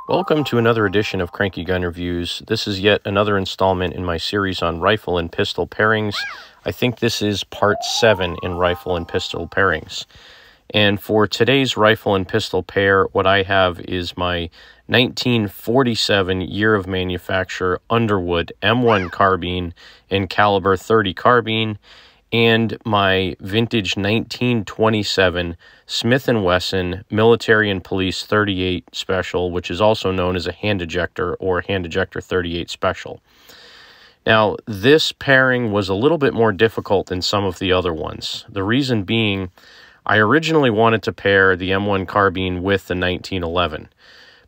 Welcome to another edition of Cranky Gun Reviews. This is yet another installment in my series on rifle and pistol pairings. I think this is part 7 in rifle and pistol pairings. And for today's rifle and pistol pair, what I have is my 1947 year of manufacture Underwood M1 Carbine in caliber .30 carbine, and my vintage 1927 Smith & Wesson Military and Police 38 Special, which is also known as a Hand Ejector or Hand Ejector 38 Special. Now, this pairing was a little bit more difficult than some of the other ones. The reason being, I originally wanted to pair the M1 Carbine with the 1911.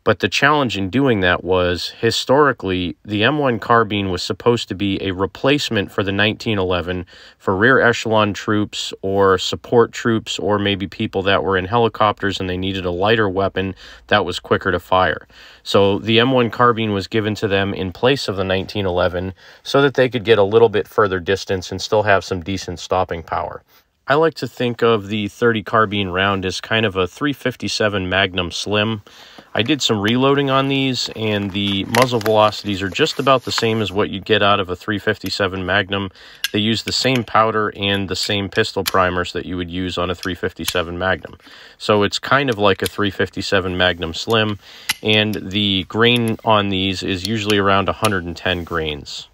But the challenge in doing that was, historically, the M1 Carbine was supposed to be a replacement for the 1911 for rear echelon troops or support troops, or maybe people that were in helicopters and they needed a lighter weapon that was quicker to fire. So the M1 Carbine was given to them in place of the 1911 so that they could get a little bit further distance and still have some decent stopping power. I like to think of the .30 carbine round as kind of a .357 Magnum Slim. I did some reloading on these, and the muzzle velocities are just about the same as what you'd get out of a .357 Magnum. They use the same powder and the same pistol primers that you would use on a .357 Magnum. So it's kind of like a .357 Magnum Slim, and the grain on these is usually around 110 grains.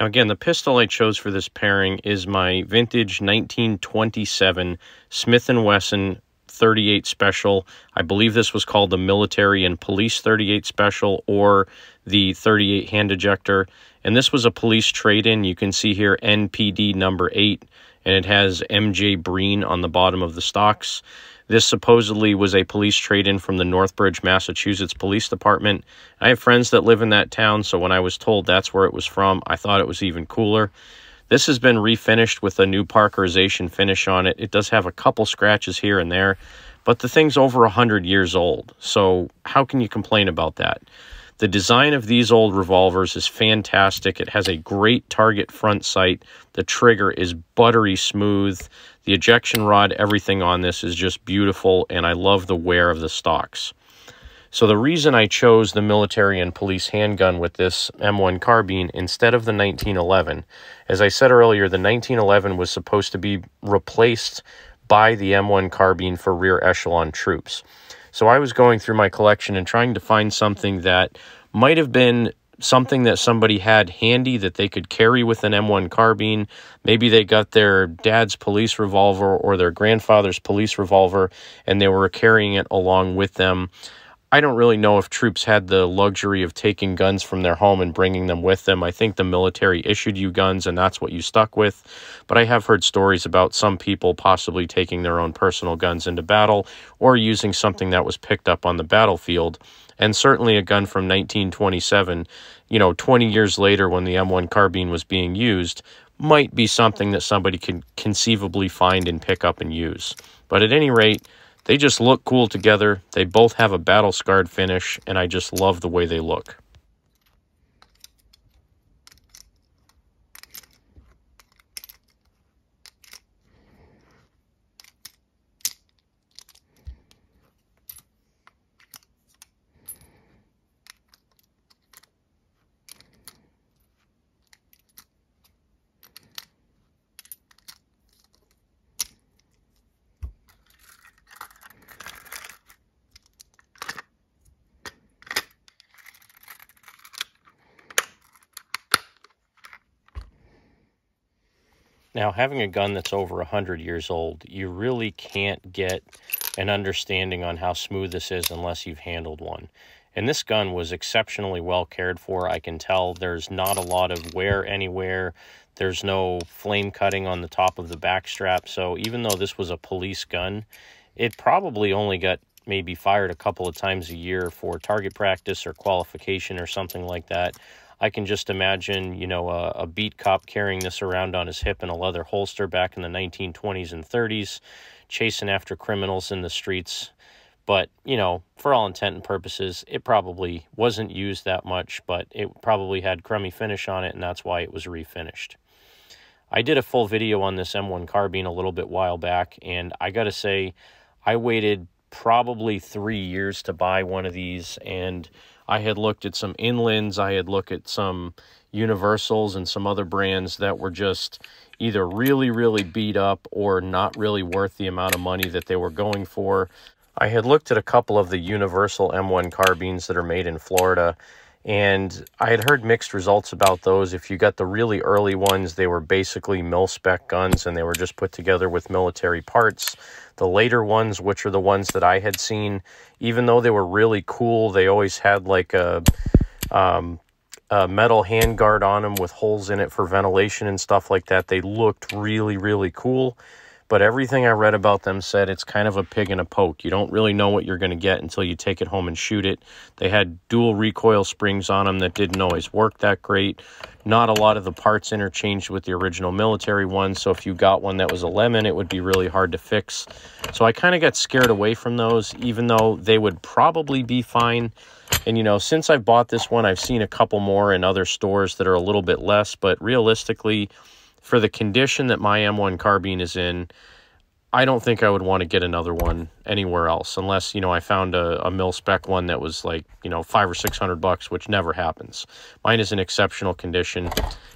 Now again, the pistol I chose for this pairing is my vintage 1927 Smith & Wesson 38 Special. I believe this was called the Military and Police 38 Special, or the 38 Hand Ejector. And this was a police trade-in. You can see here NPD number 8, and it has MJ Breen on the bottom of the stocks. This supposedly was a police trade-in from the Northbridge, Massachusetts Police Department. I have friends that live in that town, so when I was told that's where it was from, I thought it was even cooler. This has been refinished with a new Parkerization finish on it. It does have a couple scratches here and there, but the thing's over 100 years old, so how can you complain about that? The design of these old revolvers is fantastic. It has a great target front sight. The trigger is buttery smooth. The ejection rod, everything on this is just beautiful, and I love the wear of the stocks. So the reason I chose the military and police handgun with this M1 Carbine instead of the 1911, as I said earlier, the 1911 was supposed to be replaced by the M1 Carbine for rear echelon troops. So I was going through my collection and trying to find something that might have been something that somebody had handy that they could carry with an M1 Carbine. Maybe they got their dad's police revolver or their grandfather's police revolver, and they were carrying it along with them. I don't really know if troops had the luxury of taking guns from their home and bringing them with them. I think the military issued you guns, and that's what you stuck with. But I have heard stories about some people possibly taking their own personal guns into battle or using something that was picked up on the battlefield. And certainly a gun from 1927, 20 years later when the M1 Carbine was being used, might be something that somebody can conceivably find and pick up and use. But at any rate, they just look cool together. They both have a battle-scarred finish, and I just love the way they look. Now, having a gun that's over 100 years old, you really can't get an understanding on how smooth this is unless you've handled one. And this gun was exceptionally well cared for. I can tell there's not a lot of wear anywhere. There's no flame cutting on the top of the back strap. So even though this was a police gun, it probably only got maybe fired a couple of times a year for target practice or qualification or something like that. I can just imagine, you know, a beat cop carrying this around on his hip in a leather holster back in the 1920s and 30s, chasing after criminals in the streets. But, you know, for all intent and purposes, it probably wasn't used that much, but it probably had crummy finish on it, and that's why it was refinished. I did a full video on this M1 Carbine a little bit while back, and I gotta say, I waited probably 3 years to buy one of these, and I had looked at some Inlands, I had looked at some Universals and some other brands that were just either really, really beat up or not really worth the amount of money that they were going for. I had looked at a couple of the Universal M1 carbines that are made in Florida, and I had heard mixed results about those. If you got the really early ones, they were basically mil-spec guns, and they were just put together with military parts. The later ones, which are the ones that I had seen, even though they were really cool, they always had like a metal handguard on them with holes in it for ventilation and stuff like that. They looked really, really cool. But everything I read about them said it's kind of a pig in a poke. You don't really know what you're going to get until you take it home and shoot it. They had dual recoil springs on them that didn't always work that great. Not a lot of the parts interchanged with the original military ones, so if you got one that was a lemon, it would be really hard to fix. So I kind of got scared away from those, even though they would probably be fine. And, you know, since I've bought this one, I've seen a couple more in other stores that are a little bit less, but realistically, for the condition that my M1 Carbine is in, I don't think I would want to get another one anywhere else, unless, you know, I found a mil-spec one that was like, you know, $500 or $600, which never happens. Mine is in exceptional condition.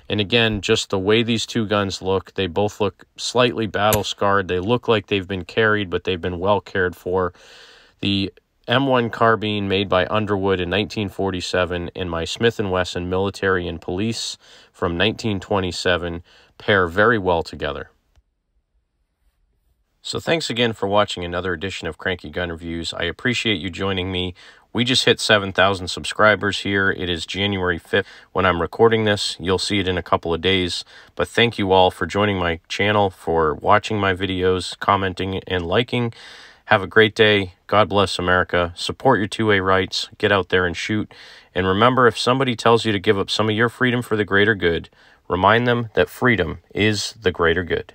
And again, just the way these two guns look, they both look slightly battle-scarred. They look like they've been carried, but they've been well cared for. The M1 Carbine made by Underwood in 1947 and my Smith & Wesson Military and Police from 1927 pair very well together. So thanks again for watching another edition of Cranky Gun Reviews. I appreciate you joining me. We just hit 7,000 subscribers here. It is January 5th when I'm recording this. You'll see it in a couple of days. But thank you all for joining my channel, for watching my videos, commenting, and liking. Have a great day. God bless America. Support your 2A rights. Get out there and shoot. And remember, if somebody tells you to give up some of your freedom for the greater good, remind them that freedom is the greater good.